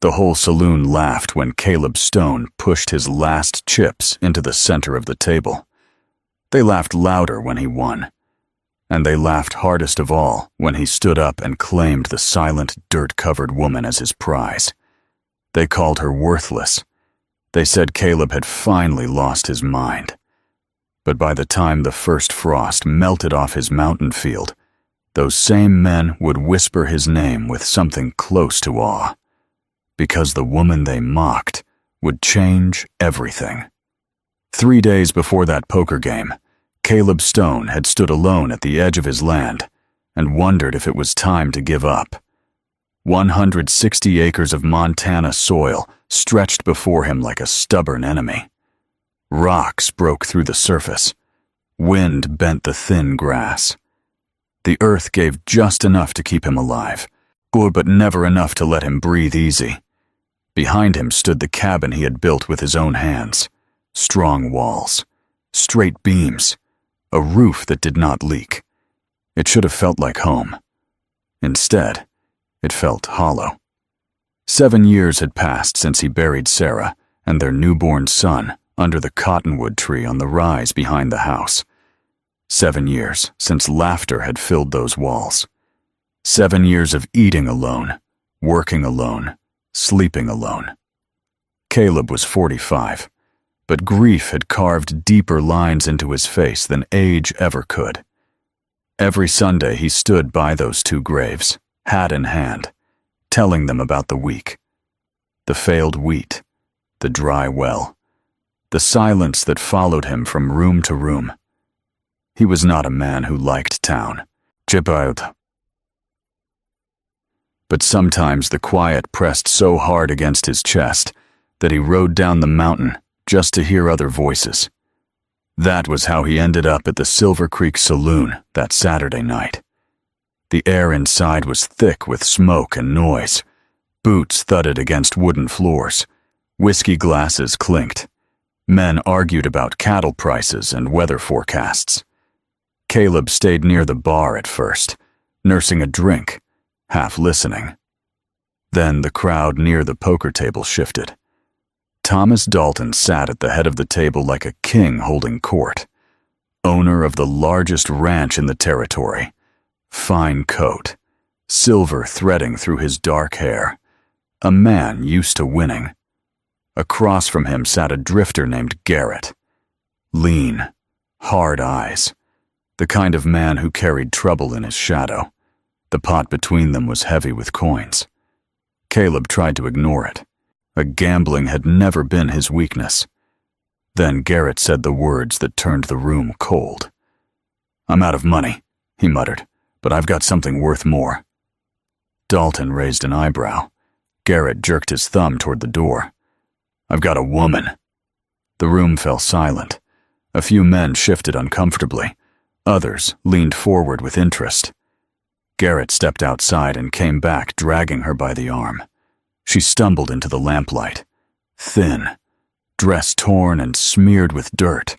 The whole saloon laughed when Caleb Stone pushed his last chips into the center of the table. They laughed louder when he won. And they laughed hardest of all when he stood up and claimed the silent, dirt-covered woman as his prize. They called her worthless. They said Caleb had finally lost his mind. But by the time the first frost melted off his mountain field, those same men would whisper his name with something close to awe, because the woman they mocked would change everything. 3 days before that poker game, Caleb Stone had stood alone at the edge of his land and wondered if it was time to give up. 160 acres of Montana soil stretched before him like a stubborn enemy. Rocks broke through the surface. Wind bent the thin grass. The earth gave just enough to keep him alive, but never enough to let him breathe easy. Behind him stood the cabin he had built with his own hands. Strong walls, straight beams, a roof that did not leak. It should have felt like home. Instead, it felt hollow. 7 years had passed since he buried Sarah and their newborn son under the cottonwood tree on the rise behind the house. 7 years since laughter had filled those walls. 7 years of eating alone, working alone, sleeping alone. Caleb was 45, but grief had carved deeper lines into his face than age ever could. Every Sunday he stood by those two graves, hat in hand, telling them about the week. The failed wheat, the dry well, the silence that followed him from room to room. He was not a man who liked town. But sometimes the quiet pressed so hard against his chest that he rode down the mountain just to hear other voices. That was how he ended up at the Silver Creek Saloon that Saturday night. The air inside was thick with smoke and noise. Boots thudded against wooden floors. Whiskey glasses clinked. Men argued about cattle prices and weather forecasts. Caleb stayed near the bar at first, nursing a drink, half listening. Then the crowd near the poker table shifted. Thomas Dalton sat at the head of the table like a king holding court. Owner of the largest ranch in the territory. Fine coat, silver threading through his dark hair. A man used to winning. Across from him sat a drifter named Garrett. Lean, hard eyes. The kind of man who carried trouble in his shadow. The pot between them was heavy with coins. Caleb tried to ignore it. Gambling had never been his weakness. Then Garrett said the words that turned the room cold. "I'm out of money," he muttered, "but I've got something worth more." Dalton raised an eyebrow. Garrett jerked his thumb toward the door. "I've got a woman." The room fell silent. A few men shifted uncomfortably. Others leaned forward with interest. Garrett stepped outside and came back, dragging her by the arm. She stumbled into the lamplight. Thin, dress torn and smeared with dirt,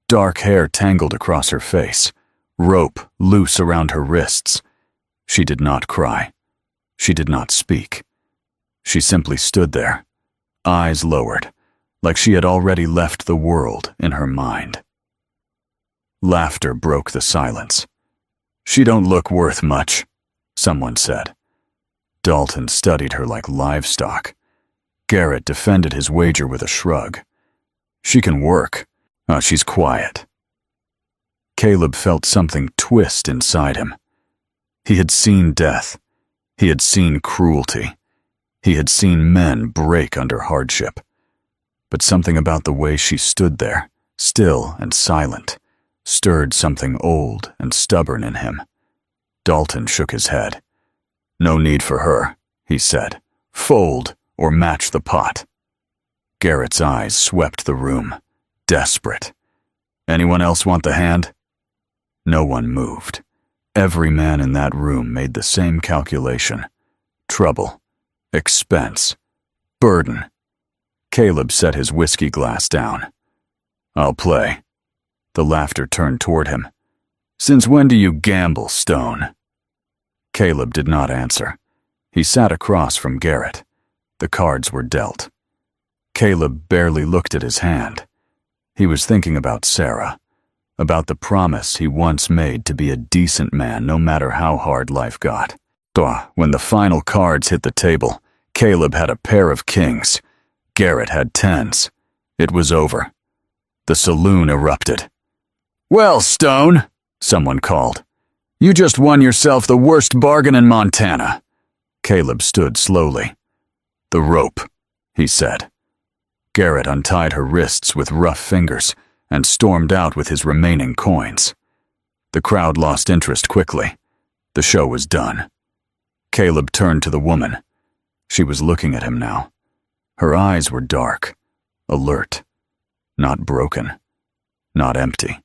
dark hair tangled across her face, rope loose around her wrists. She did not cry. She did not speak. She simply stood there, eyes lowered, like she had already left the world in her mind. Laughter broke the silence. "She don't look worth much," someone said. Dalton studied her like livestock. Garrett defended his wager with a shrug. "She can work. She's quiet." Caleb felt something twist inside him. He had seen death. He had seen cruelty. He had seen men break under hardship. But something about the way she stood there, still and silent, stirred something old and stubborn in him. Dalton shook his head. "No need for her," he said. "Fold or match the pot." Garrett's eyes swept the room, desperate. "Anyone else want the hand?" No one moved. Every man in that room made the same calculation. Trouble, expense, burden. Caleb set his whiskey glass down. "I'll play." The laughter turned toward him. "Since when do you gamble, Stone?" Caleb did not answer. He sat across from Garrett. The cards were dealt. Caleb barely looked at his hand. He was thinking about Sarah, about the promise he once made to be a decent man no matter how hard life got. When the final cards hit the table, Caleb had a pair of kings. Garrett had tens. It was over. The saloon erupted. "Well, Stone," someone called, "you just won yourself the worst bargain in Montana." Caleb stood slowly. "The rope," he said. Garrett untied her wrists with rough fingers and stormed out with his remaining coins. The crowd lost interest quickly. The show was done. Caleb turned to the woman. She was looking at him now. Her eyes were dark, alert, not broken, not empty.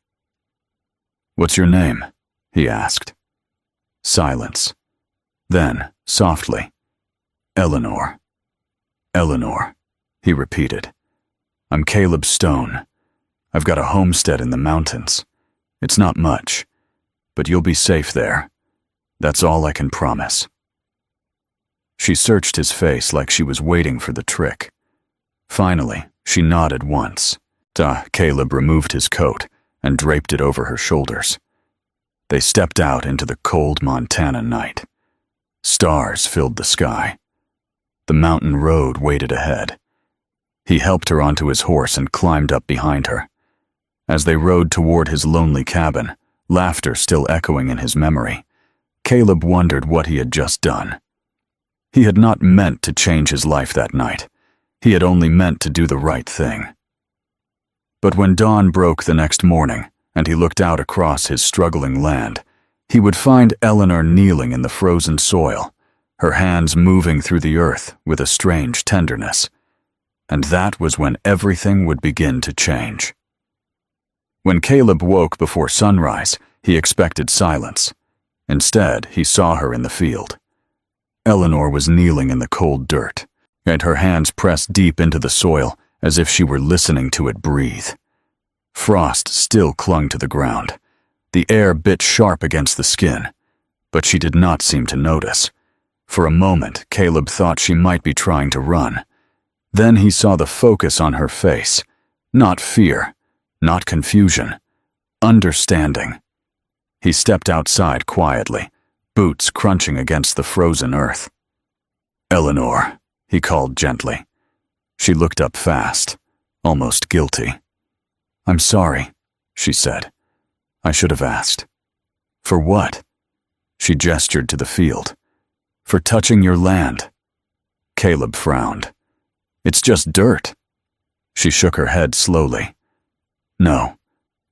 "What's your name?" he asked. Silence. Then, softly, "Eleanor." "Eleanor," he repeated. "I'm Caleb Stone. I've got a homestead in the mountains. It's not much, but you'll be safe there. That's all I can promise." She searched his face like she was waiting for the trick. Finally, she nodded once. Caleb removed his coat and draped it over her shoulders. They stepped out into the cold Montana night. Stars filled the sky. The mountain road waited ahead. He helped her onto his horse and climbed up behind her. As they rode toward his lonely cabin, laughter still echoing in his memory, Caleb wondered what he had just done. He had not meant to change his life that night. He had only meant to do the right thing. But when dawn broke the next morning, and he looked out across his struggling land, he would find Eleanor kneeling in the frozen soil, her hands moving through the earth with a strange tenderness. And that was when everything would begin to change. When Caleb woke before sunrise, he expected silence. Instead, he saw her in the field. Eleanor was kneeling in the cold dirt, and her hands pressed deep into the soil as if she were listening to it breathe. Frost still clung to the ground. The air bit sharp against the skin, but she did not seem to notice. For a moment, Caleb thought she might be trying to run. Then he saw the focus on her face. Not fear, not confusion, understanding. He stepped outside quietly, boots crunching against the frozen earth. "Eleanor," he called gently. She looked up fast, almost guilty. "I'm sorry," she said. "I should have asked." "For what?" She gestured to the field. "For touching your land." Caleb frowned. "It's just dirt." She shook her head slowly. "No,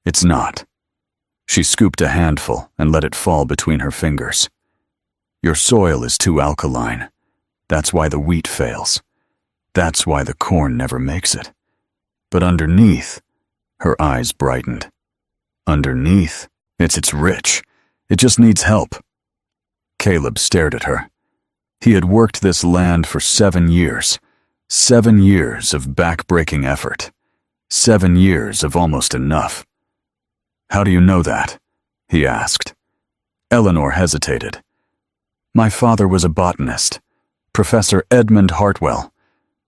it's not." She scooped a handful and let it fall between her fingers. "Your soil is too alkaline. That's why the wheat fails. That's why the corn never makes it. But underneath," her eyes brightened. "Underneath, it's rich. It just needs help." Caleb stared at her. He had worked this land for 7 years. 7 years of back-breaking effort. 7 years of almost enough. "How do you know that?" he asked. Eleanor hesitated. "My father was a botanist, Professor Edmund Hartwell.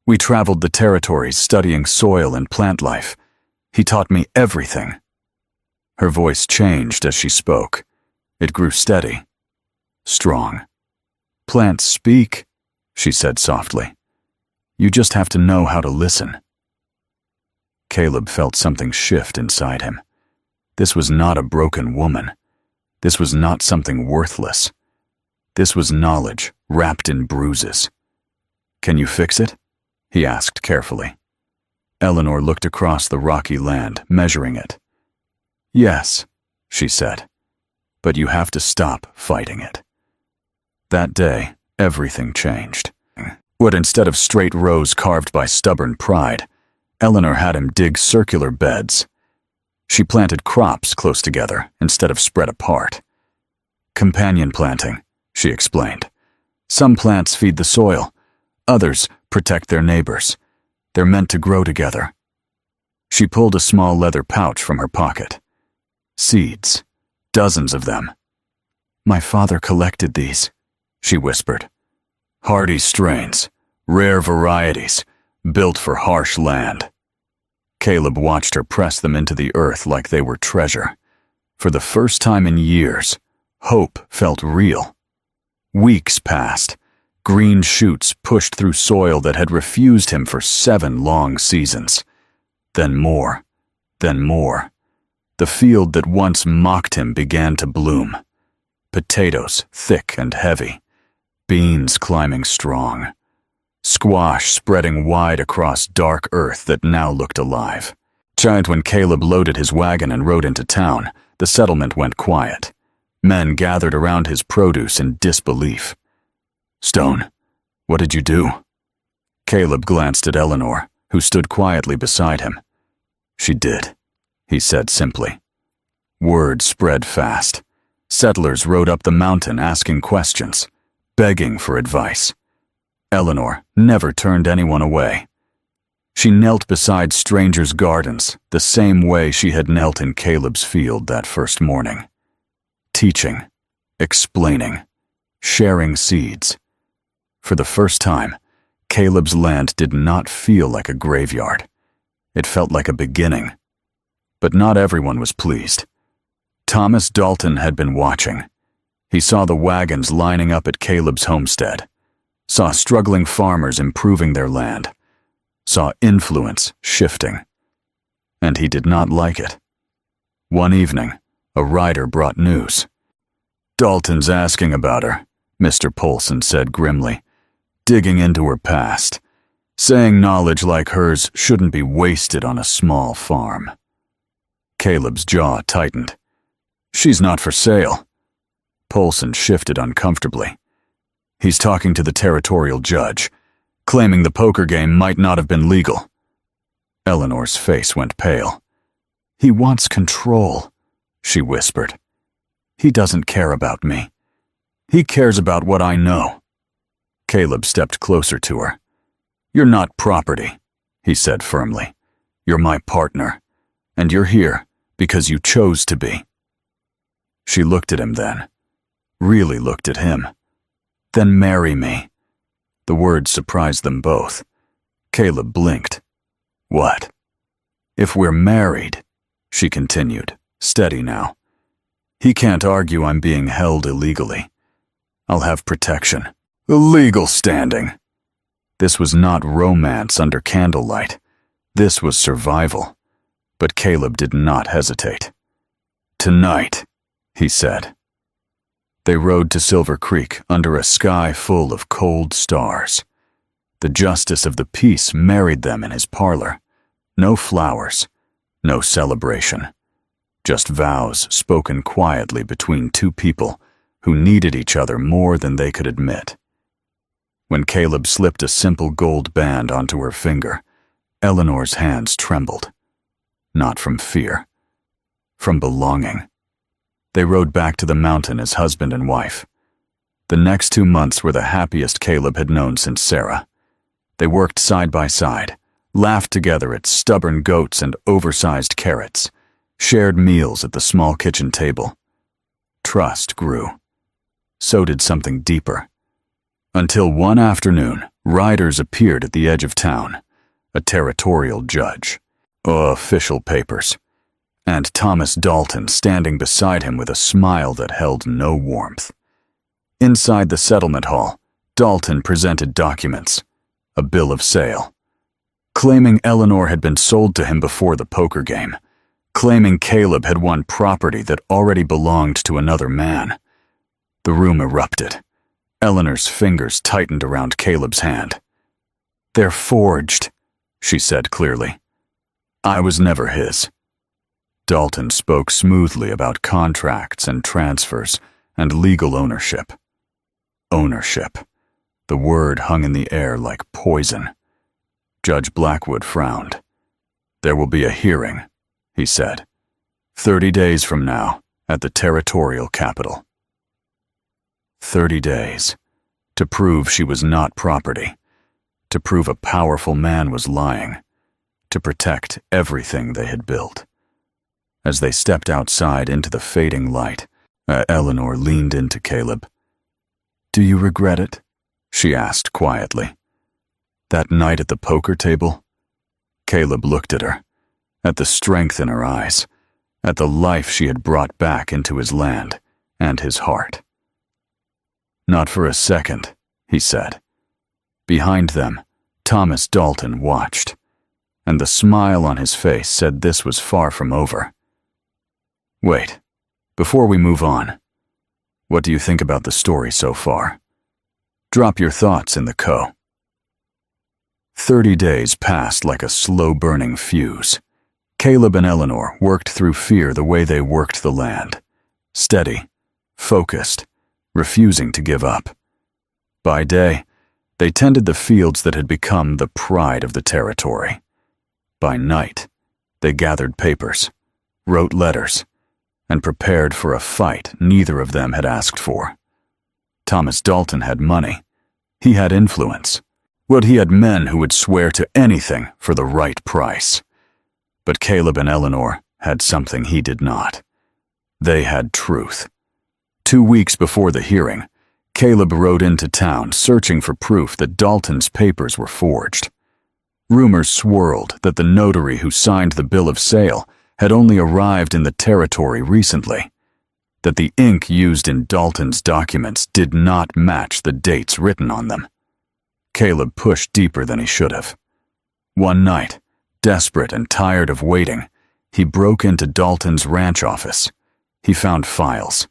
We traveled the territories studying soil and plant life. He taught me everything." Her voice changed as she spoke. It grew steady, strong. "Plants speak," she said softly. "You just have to know how to listen." Caleb felt something shift inside him. This was not a broken woman. This was not something worthless. This was knowledge wrapped in bruises. "Can you fix it?" he asked carefully. Eleanor looked across the rocky land, measuring it. "Yes," she said, "but you have to stop fighting it." That day, everything changed. What instead of straight rows carved by stubborn pride, Eleanor had him dig circular beds. She planted crops close together instead of spread apart. "Companion planting," she explained. "Some plants feed the soil. Others protect their neighbors. They're meant to grow together." She pulled a small leather pouch from her pocket. "Seeds. Dozens of them." "My father collected these," she whispered. "Hardy strains. Rare varieties, built for harsh land. Caleb watched her press them into the earth like they were treasure. For the first time in years, hope felt real. Weeks passed. Green shoots pushed through soil that had refused him for 7 long seasons. Then more. Then more. The field that once mocked him began to bloom. Potatoes, thick and heavy. Beans climbing strong. Squash spreading wide across dark earth that now looked alive. When Caleb loaded his wagon and rode into town, the settlement went quiet. Men gathered around his produce in disbelief. "Stone, what did you do?" Caleb glanced at Eleanor, who stood quietly beside him. "She did," he said simply. Word spread fast. Settlers rode up the mountain asking questions, begging for advice. Eleanor never turned anyone away. She knelt beside strangers' gardens the same way she had knelt in Caleb's field that first morning. Teaching, explaining, sharing seeds. For the first time, Caleb's land did not feel like a graveyard. It felt like a beginning. But not everyone was pleased. Thomas Dalton had been watching. He saw the wagons lining up at Caleb's homestead, saw struggling farmers improving their land, saw influence shifting. And he did not like it. One evening, a rider brought news. "Dalton's asking about her," Mr. Polson said grimly, digging into her past, saying knowledge like hers shouldn't be wasted on a small farm. Caleb's jaw tightened. "She's not for sale." Polson shifted uncomfortably. "He's talking to the territorial judge, claiming the poker game might not have been legal." Eleanor's face went pale. "He wants control," she whispered. "He doesn't care about me. He cares about what I know." Caleb stepped closer to her. "You're not property," he said firmly. "You're my partner, and you're here because you chose to be." She looked at him then, really looked at him. "Then marry me." The words surprised them both. Caleb blinked. "What?" "If we're married," she continued, steady now. "He can't argue I'm being held illegally. I'll have protection. A legal standing." This was not romance under candlelight. This was survival. But Caleb did not hesitate. "Tonight," he said. They rode to Silver Creek under a sky full of cold stars. The justice of the peace married them in his parlor. No flowers, no celebration. Just vows spoken quietly between two people who needed each other more than they could admit. When Caleb slipped a simple gold band onto her finger, Eleanor's hands trembled. Not from fear, from belonging. They rode back to the mountain as husband and wife. The next 2 months were the happiest Caleb had known since Sarah. They worked side by side, laughed together at stubborn goats and oversized carrots, shared meals at the small kitchen table. Trust grew. So did something deeper. Until one afternoon, riders appeared at the edge of town. A territorial judge. Official papers. And Thomas Dalton standing beside him with a smile that held no warmth. Inside the settlement hall, Dalton presented documents. A bill of sale. Claiming Eleanor had been sold to him before the poker game. Claiming Caleb had won property that already belonged to another man. The room erupted. Eleanor's fingers tightened around Caleb's hand. "They're forged," she said clearly. "I was never his." Dalton spoke smoothly about contracts and transfers and legal ownership. Ownership. The word hung in the air like poison. Judge Blackwood frowned. "There will be a hearing," he said. 30 days from now, at the territorial capital." 30 days. To prove she was not property. To prove a powerful man was lying. To protect everything they had built. As they stepped outside into the fading light, Eleanor leaned into Caleb. "Do you regret it?" she asked quietly. That night at the poker table? Caleb looked at her, at the strength in her eyes, at the life she had brought back into his land and his heart. Not for a second, he said. Behind them, Thomas Dalton watched, and the smile on his face said this was far from over. Wait, before we move on, what do you think about the story so far? Drop your thoughts in the co. 30 days passed like a slow-burning fuse. Caleb and Eleanor worked through fear the way they worked the land. Steady, focused, refusing to give up. By day, they tended the fields that had become the pride of the territory. By night, they gathered papers, wrote letters, and prepared for a fight neither of them had asked for. Thomas Dalton had money. He had influence. Well, he had men who would swear to anything for the right price. But Caleb and Eleanor had something he did not. They had truth. 2 weeks before the hearing, Caleb rode into town searching for proof that Dalton's papers were forged. Rumors swirled that the notary who signed the bill of sale had only arrived in the territory recently, that the ink used in Dalton's documents did not match the dates written on them. Caleb pushed deeper than he should have. One night, desperate and tired of waiting, he broke into Dalton's ranch office. He found files,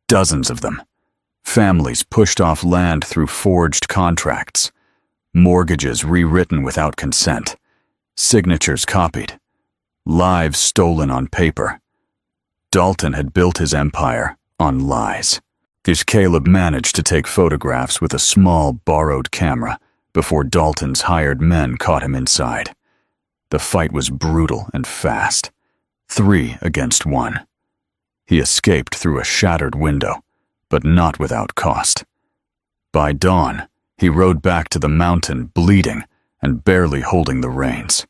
dozens of them. Families pushed off land through forged contracts, mortgages rewritten without consent, signatures copied, lives stolen on paper. Dalton had built his empire on lies. Caleb managed to take photographs with a small, borrowed camera before Dalton's hired men caught him inside. The fight was brutal and fast, 3 against 1. He escaped through a shattered window, but not without cost. By dawn, he rode back to the mountain bleeding and barely holding the reins.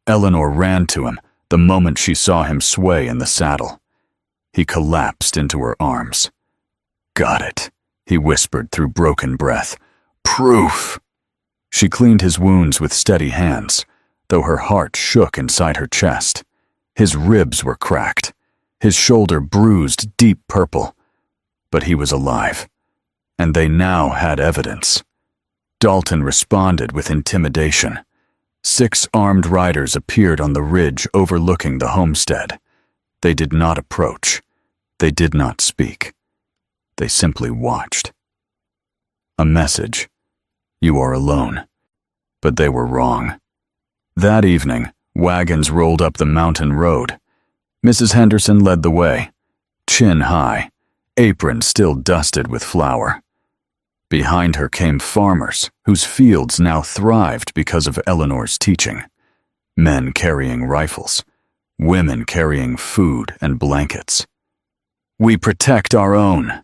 Eleanor ran to him the moment she saw him sway in the saddle. He collapsed into her arms. "Got it," he whispered through broken breath. "Proof." She cleaned his wounds with steady hands, though her heart shook inside her chest. His ribs were cracked, his shoulder bruised deep purple. But he was alive, and they now had evidence. Dalton responded with intimidation. 6 armed riders appeared on the ridge overlooking the homestead. They did not approach. They did not speak. They simply watched. A message: "You are alone." But they were wrong. That evening, wagons rolled up the mountain road. Mrs. Henderson led the way, chin high, apron still dusted with flour. Behind her came farmers whose fields now thrived because of Eleanor's teaching. Men carrying rifles, women carrying food and blankets. "We protect our own,"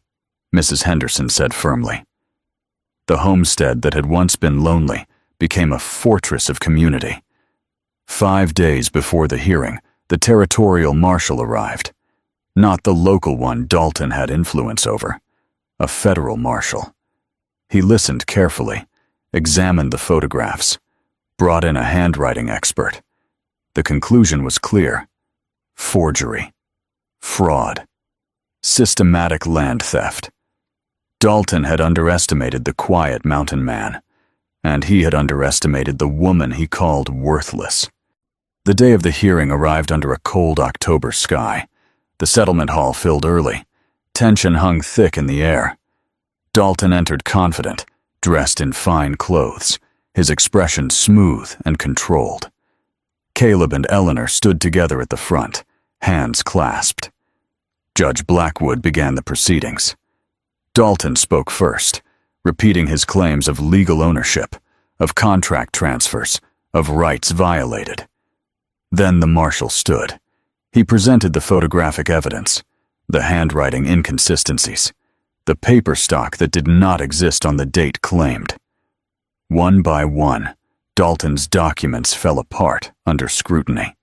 Mrs. Henderson said firmly. The homestead that had once been lonely became a fortress of community. 5 days before the hearing, the territorial marshal arrived. Not the local one Dalton had influence over, a federal marshal. He listened carefully, examined the photographs, brought in a handwriting expert. The conclusion was clear: forgery, fraud, systematic land theft. Dalton had underestimated the quiet mountain man, and he had underestimated the woman he called worthless. The day of the hearing arrived under a cold October sky. The settlement hall filled early. Tension hung thick in the air. Dalton entered confident, dressed in fine clothes, his expression smooth and controlled. Caleb and Eleanor stood together at the front, hands clasped. Judge Blackwood began the proceedings. Dalton spoke first, repeating his claims of legal ownership, of contract transfers, of rights violated. Then the marshal stood. He presented the photographic evidence, the handwriting inconsistencies, the paper stock that did not exist on the date claimed. One by one, Dalton's documents fell apart under scrutiny.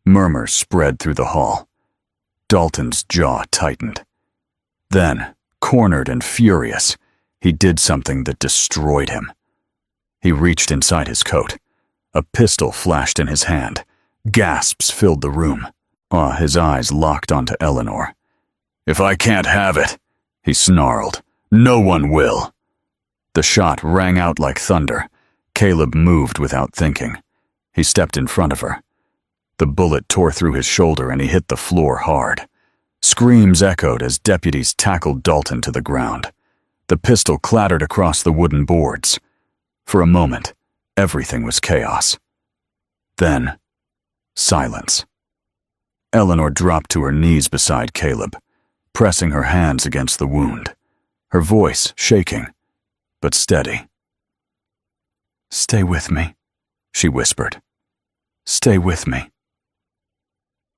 Murmurs spread through the hall. Dalton's jaw tightened. Then, cornered and furious, he did something that destroyed him. He reached inside his coat. A pistol flashed in his hand. Gasps filled the room. His eyes locked onto Eleanor. "If I can't have it," he snarled, "no one will." The shot rang out like thunder. Caleb moved without thinking. He stepped in front of her. The bullet tore through his shoulder and he hit the floor hard. Screams echoed as deputies tackled Dalton to the ground. The pistol clattered across the wooden boards. For a moment, everything was chaos. Then, silence. Eleanor dropped to her knees beside Caleb, pressing her hands against the wound, her voice shaking, but steady. "Stay with me," she whispered. "Stay with me."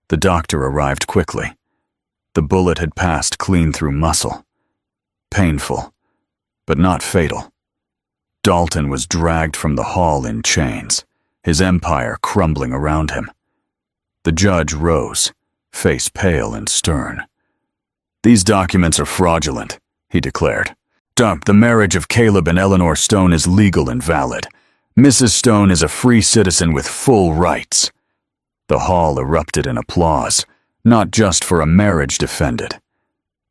The doctor arrived quickly. The bullet had passed clean through muscle. Painful, but not fatal. Dalton was dragged from the hall in chains, his empire crumbling around him. The judge rose, face pale and stern. "These documents are fraudulent," he declared. "The marriage of Caleb and Eleanor Stone is legal and valid. Mrs. Stone is a free citizen with full rights." The hall erupted in applause, not just for a marriage defended,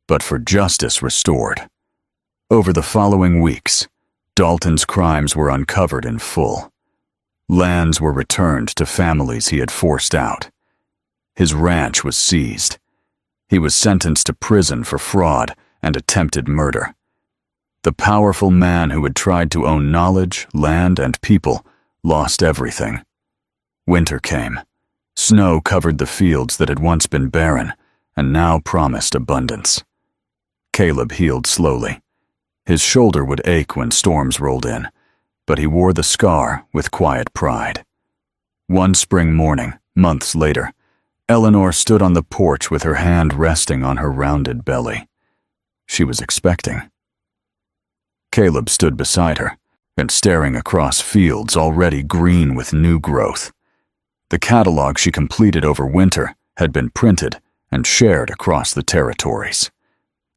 but for justice restored. Over the following weeks, Dalton's crimes were uncovered in full. Lands were returned to families he had forced out. His ranch was seized. He was sentenced to prison for fraud and attempted murder. The powerful man who had tried to own knowledge, land, and people lost everything. Winter came. Snow covered the fields that had once been barren and now promised abundance. Caleb healed slowly. His shoulder would ache when storms rolled in, but he wore the scar with quiet pride. One spring morning, months later, Eleanor stood on the porch with her hand resting on her rounded belly. She was expecting. Caleb stood beside her and staring across fields already green with new growth. The catalog she completed over winter had been printed and shared across the territories.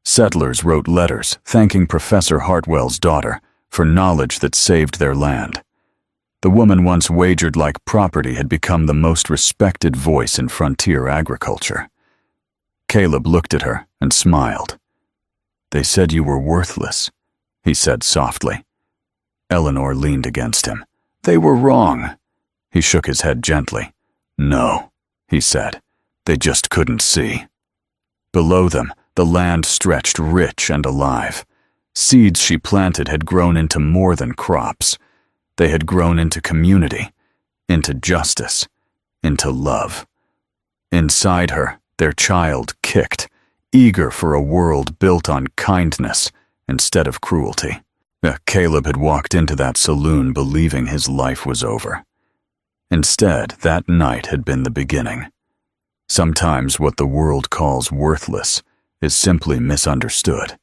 Settlers wrote letters thanking Professor Hartwell's daughter for knowledge that saved their land. The woman once wagered like property had become the most respected voice in frontier agriculture. Caleb looked at her and smiled. "They said you were worthless," he said softly. Eleanor leaned against him. "They were wrong." He shook his head gently. "No," he said. "They just couldn't see." Below them, the land stretched rich and alive. Seeds she planted had grown into more than crops. They had grown into community, into justice, into love. Inside her, their child kicked, eager for a world built on kindness instead of cruelty. Caleb had walked into that saloon believing his life was over. Instead, that night had been the beginning. Sometimes what the world calls worthless is simply misunderstood.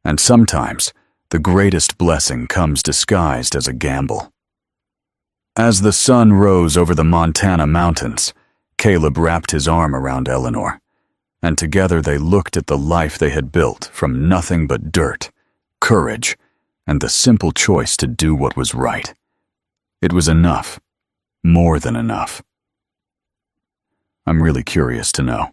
And sometimes the greatest blessing comes disguised as a gamble. As the sun rose over the Montana mountains, Caleb wrapped his arm around Eleanor, and together they looked at the life they had built from nothing but dirt, courage, and the simple choice to do what was right. It was enough. More than enough. I'm really curious to know,